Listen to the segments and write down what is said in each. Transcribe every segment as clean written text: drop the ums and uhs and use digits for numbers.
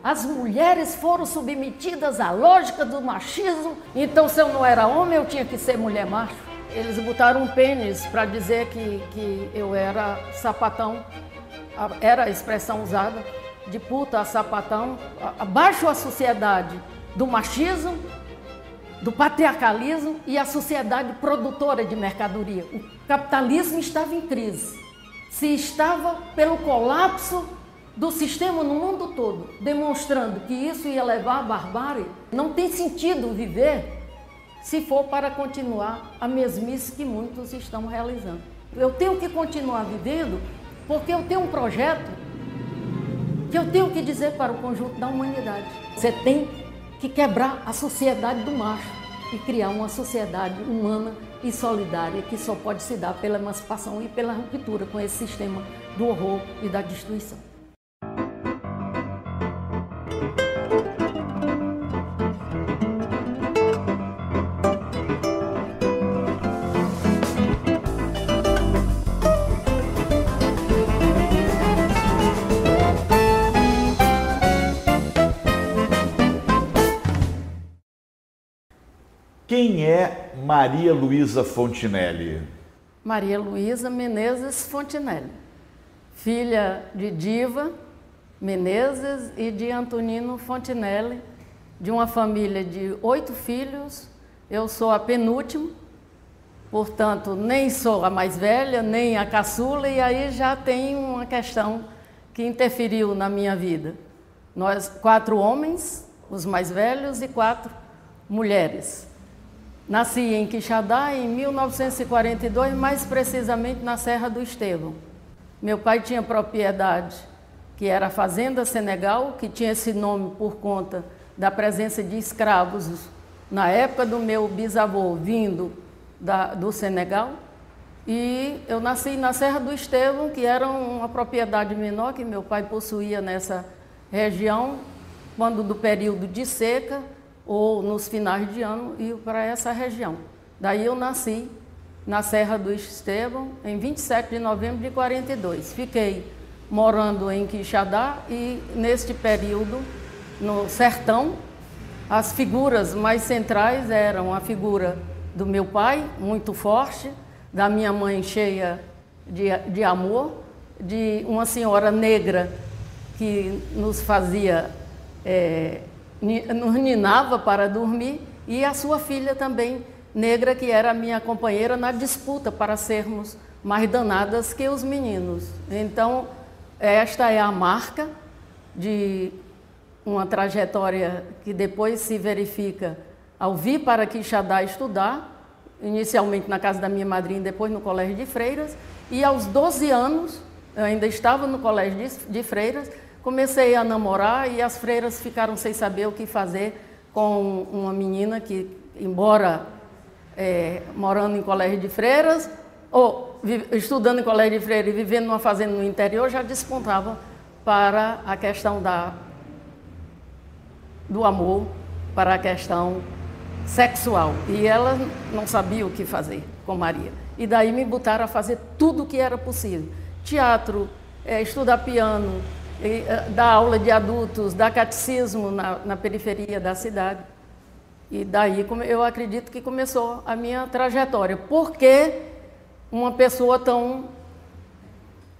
As mulheres foram submetidas à lógica do machismo, então se eu não era homem, eu tinha que ser mulher macho. Eles botaram um pênis para dizer que eu era sapatão, era a expressão usada, de puta a sapatão. Abaixo a sociedade do machismo, do patriarcalismo e a sociedade produtora de mercadoria. O capitalismo estava em crise. Se estava pelo colapso do sistema no mundo todo, demonstrando que isso ia levar à barbárie. Não tem sentido viver se for para continuar a mesmice que muitos estão realizando. Eu tenho que continuar vivendo porque eu tenho um projeto que eu tenho que dizer para o conjunto da humanidade. Você tem que quebrar a sociedade do macho e criar uma sociedade humana e solidária que só pode se dar pela emancipação e pela ruptura com esse sistema do horror e da destruição. Quem é Maria Luísa Fontinelli? Maria Luísa Menezes Fontinelli, filha de Diva Menezes e de Antonino Fontinelli, de uma família de 8 filhos. Eu sou a penúltima, portanto, nem sou a mais velha, nem a caçula, e aí já tem uma questão que interferiu na minha vida. Nós, 4 homens, os mais velhos, e 4 mulheres. Nasci em Quixadá em 1942, mais precisamente na Serra do Estevão. Meu pai tinha propriedade, que era a Fazenda Senegal, que tinha esse nome por conta da presença de escravos na época do meu bisavô vindo do Senegal. E eu nasci na Serra do Estevão, que era uma propriedade menor que meu pai possuía nessa região, quando do período de seca, ou nos finais de ano, ia para essa região. Daí eu nasci na Serra do Estevão, em 27 de novembro de 42. Fiquei morando em Quixadá e, neste período, no sertão, as figuras mais centrais eram a figura do meu pai, muito forte, da minha mãe cheia de amor, de uma senhora negra que nos fazia... nos ninava para dormir, e a sua filha também negra, que era a minha companheira na disputa para sermos mais danadas que os meninos. Então, esta é a marca de uma trajetória que depois se verifica ao vir para Quixadá estudar, inicialmente na casa da minha madrinha, depois no Colégio de Freiras, e aos 12 anos, eu ainda estava no Colégio de Freiras, comecei a namorar e as freiras ficaram sem saber o que fazer com uma menina que, embora morando em colégio de freiras, ou estudando em colégio de freiras e vivendo numa fazenda no interior, já despontava para a questão do amor, para a questão sexual. E ela não sabia o que fazer com Maria. E daí me botaram a fazer tudo o que era possível. Teatro, estudar piano, dar aula de adultos, dar catecismo na periferia da cidade. E daí eu acredito que começou a minha trajetória. Por que uma pessoa tão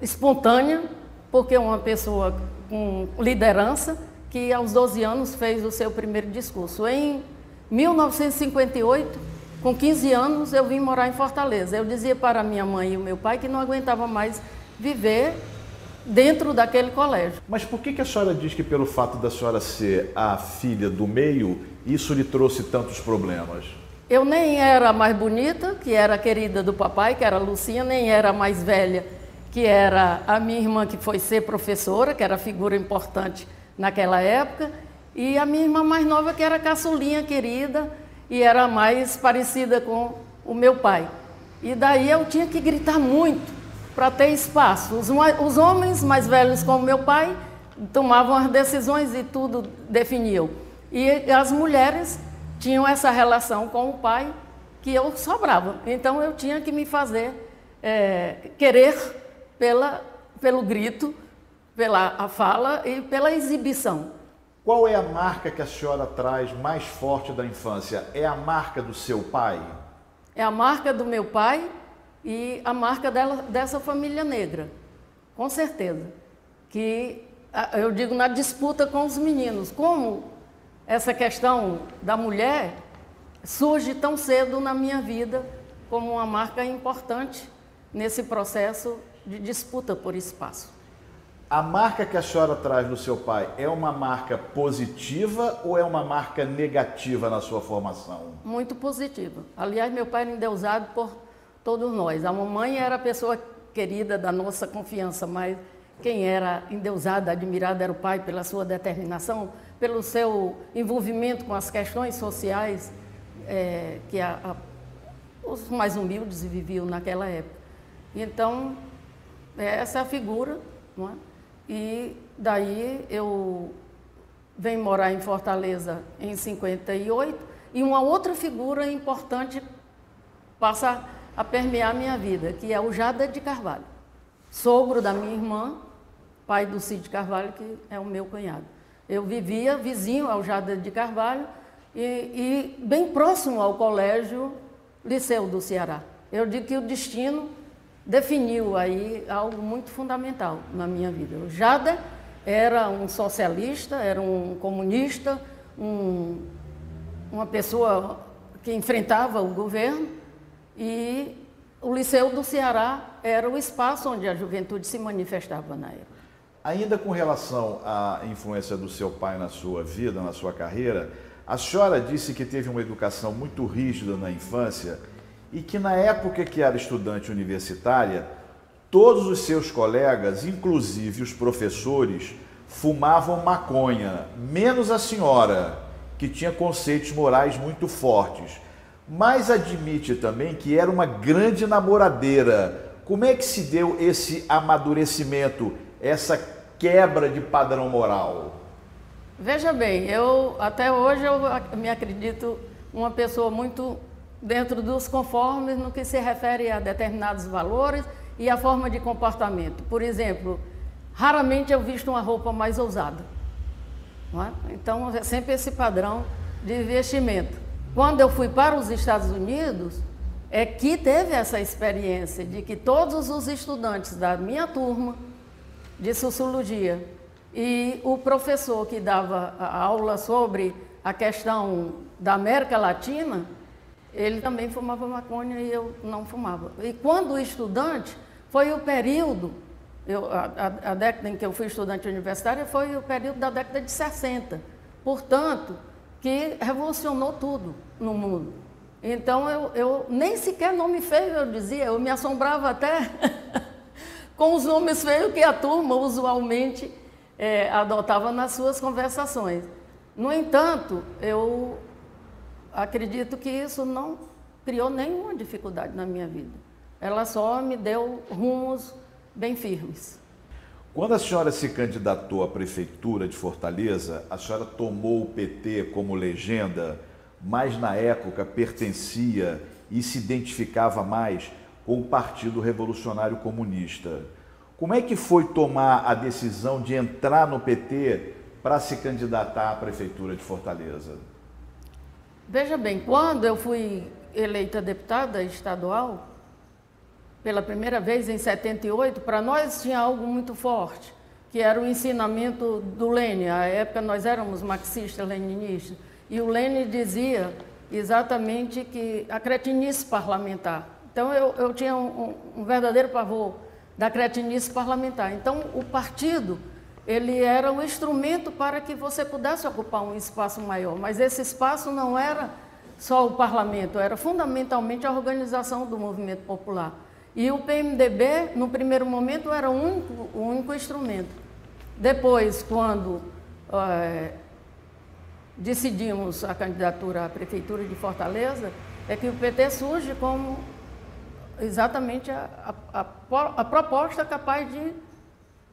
espontânea? Porque uma pessoa com liderança que aos 12 anos fez o seu primeiro discurso. Em 1958, com 15 anos, eu vim morar em Fortaleza. Eu dizia para minha mãe e o meu pai que não aguentava mais viver dentro daquele colégio. Mas por que a senhora diz que pelo fato da senhora ser a filha do meio, isso lhe trouxe tantos problemas? Eu nem era a mais bonita, que era a querida do papai, que era a Lucinha, nem era a mais velha, que era a minha irmã, que foi ser professora, que era figura importante naquela época, e a minha irmã mais nova, que era a caçulinha querida, e era mais parecida com o meu pai. E daí eu tinha que gritar muito para ter espaço. Os homens mais velhos, como meu pai, tomavam as decisões e tudo definiam. E as mulheres tinham essa relação com o pai, que eu sobrava. Então eu tinha que me fazer querer pelo grito, pela fala e pela exibição. Qual é a marca que a senhora traz mais forte da infância? É a marca do seu pai? É a marca do meu pai e a marca dessa família negra, com certeza. Que eu digo na disputa com os meninos, como essa questão da mulher surge tão cedo na minha vida como uma marca importante nesse processo de disputa por espaço. A marca que a senhora traz do seu pai é uma marca positiva ou é uma marca negativa na sua formação? Muito positiva. Aliás, meu pai era endeusado por todos nós. A mamãe era a pessoa querida da nossa confiança, mas quem era endeusado, admirado era o pai pela sua determinação, pelo seu envolvimento com as questões sociais que os mais humildes viviam naquela época. Então, essa é a figura, não é? E daí eu venho morar em Fortaleza em 58 e uma outra figura importante passa a permear a minha vida, que é o Jader de Carvalho, sogro da minha irmã, pai do Cid Carvalho, que é o meu cunhado. Eu vivia vizinho ao Jader de Carvalho e bem próximo ao colégio Liceu do Ceará. Eu digo que o destino definiu aí algo muito fundamental na minha vida. O Jader era um socialista, era um comunista, uma pessoa que enfrentava o governo, e o Liceu do Ceará era o espaço onde a juventude se manifestava na época. Ainda com relação à influência do seu pai na sua vida, na sua carreira, a senhora disse que teve uma educação muito rígida na infância e que na época que era estudante universitária, todos os seus colegas, inclusive os professores, fumavam maconha, menos a senhora, que tinha conceitos morais muito fortes. Mas admite também que era uma grande namoradeira. Como é que se deu esse amadurecimento, essa quebra de padrão moral? Veja bem, até hoje eu me acredito uma pessoa muito dentro dos conformes no que se refere a determinados valores e a forma de comportamento. Por exemplo, raramente eu visto uma roupa mais ousada, não é? Então é sempre esse padrão de vestimento. Quando eu fui para os Estados Unidos, é que teve essa experiência de que todos os estudantes da minha turma de sociologia e o professor que dava a aula sobre a questão da América Latina, ele também fumava maconha e eu não fumava. E quando estudante, foi o período, a década em que eu fui estudante universitária foi o período da década de 60. Portanto, que revolucionou tudo no mundo. Então, eu nem sequer nome feio eu dizia, eu me assombrava até com os nomes feios que a turma usualmente adotava nas suas conversações. No entanto, eu acredito que isso não criou nenhuma dificuldade na minha vida. Ela só me deu rumos bem firmes. Quando a senhora se candidatou à Prefeitura de Fortaleza, a senhora tomou o PT como legenda, mas na época pertencia e se identificava mais com o Partido Revolucionário Comunista. Como é que foi tomar a decisão de entrar no PT para se candidatar à Prefeitura de Fortaleza? Veja bem, quando eu fui eleita deputada estadual, pela primeira vez em 78, para nós tinha algo muito forte, que era o ensinamento do Lênin. À época nós éramos marxistas-leninistas, e o Lênin dizia exatamente que a cretinice parlamentar. Então eu tinha um verdadeiro pavor da cretinice parlamentar. Então o partido, ele era um instrumento para que você pudesse ocupar um espaço maior, mas esse espaço não era só o parlamento, era fundamentalmente a organização do movimento popular. E o PMDB, no primeiro momento, era o único instrumento. Depois, quando decidimos a candidatura à Prefeitura de Fortaleza, é que o PT surge como exatamente a proposta capaz de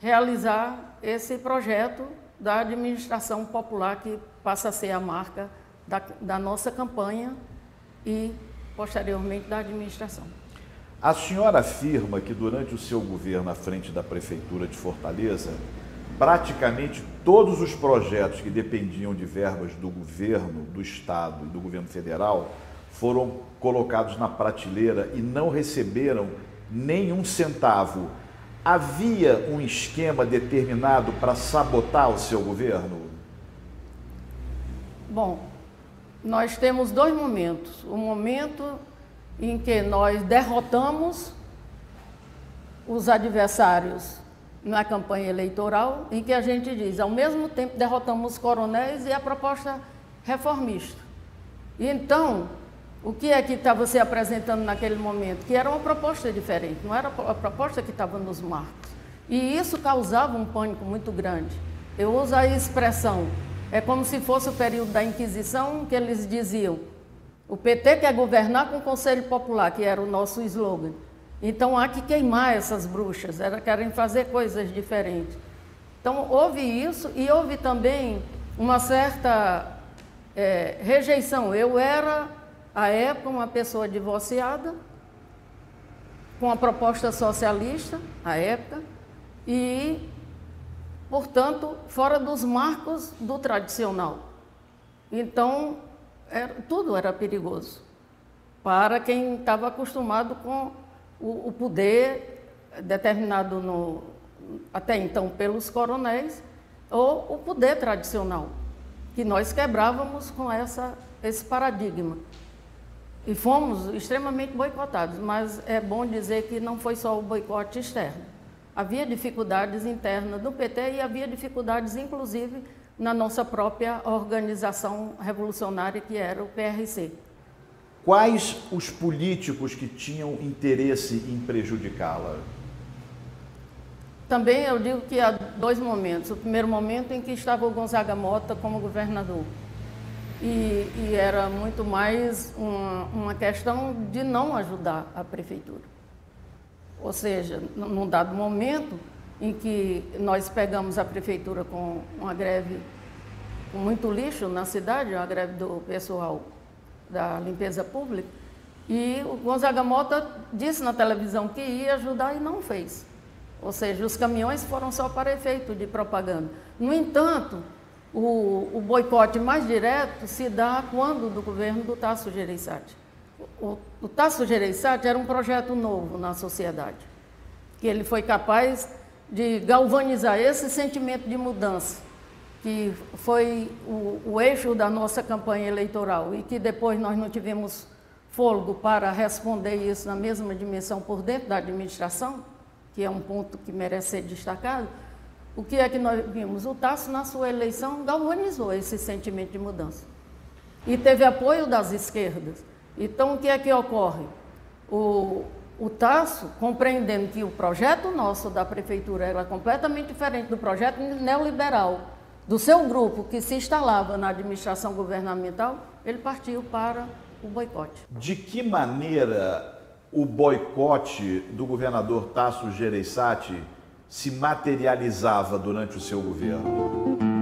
realizar esse projeto da administração popular, que passa a ser a marca da nossa campanha e, posteriormente, da administração. A senhora afirma que durante o seu governo à frente da Prefeitura de Fortaleza praticamente todos os projetos que dependiam de verbas do governo, do Estado e do governo federal foram colocados na prateleira e não receberam nenhum centavo. Havia um esquema determinado para sabotar o seu governo? Bom, nós temos dois momentos. O momento em que nós derrotamos os adversários na campanha eleitoral, em que a gente diz, ao mesmo tempo derrotamos os coronéis e a proposta reformista. E então, o que é que estava se apresentando naquele momento? Que era uma proposta diferente, não era a proposta que estava nos marcos. E isso causava um pânico muito grande. Eu uso a expressão, é como se fosse o período da Inquisição, que eles diziam, o PT quer governar com o Conselho Popular, que era o nosso slogan. Então há que queimar essas bruxas, querem fazer coisas diferentes. Então houve isso e houve também uma certa rejeição. Eu era, à época, uma pessoa divorciada, com a proposta socialista, à época, e, portanto, fora dos marcos do tradicional. Então, tudo era perigoso para quem estava acostumado com o poder determinado até então pelos coronéis, ou o poder tradicional, que nós quebrávamos com esse paradigma. E fomos extremamente boicotados, mas é bom dizer que não foi só o boicote externo. Havia dificuldades internas do PT e havia dificuldades, inclusive, na nossa própria organização revolucionária, que era o PRC. Quais os políticos que tinham interesse em prejudicá-la? Também eu digo que há dois momentos. O primeiro momento em que estava o Gonzaga Mota como governador. E era muito mais uma questão de não ajudar a prefeitura. Ou seja, num dado momento em que nós pegamos a prefeitura com uma greve com muito lixo na cidade, uma greve do pessoal da limpeza pública, e o Gonzaga Mota disse na televisão que ia ajudar e não fez. Ou seja, os caminhões foram só para efeito de propaganda. No entanto, o boicote mais direto se dá quando do governo do Tasso Gereissati. O Tasso Gereissati era um projeto novo na sociedade, que ele foi capaz de galvanizar esse sentimento de mudança, que foi o eixo da nossa campanha eleitoral e que depois nós não tivemos fôlego para responder isso na mesma dimensão por dentro da administração, que é um ponto que merece ser destacado. O que é que nós vimos? O Tasso, na sua eleição, galvanizou esse sentimento de mudança e teve apoio das esquerdas. Então, o que é que ocorre? O Tasso, compreendendo que o projeto nosso da prefeitura era completamente diferente do projeto neoliberal do seu grupo que se instalava na administração governamental, ele partiu para o boicote. De que maneira o boicote do governador Tasso Gereissati se materializava durante o seu governo?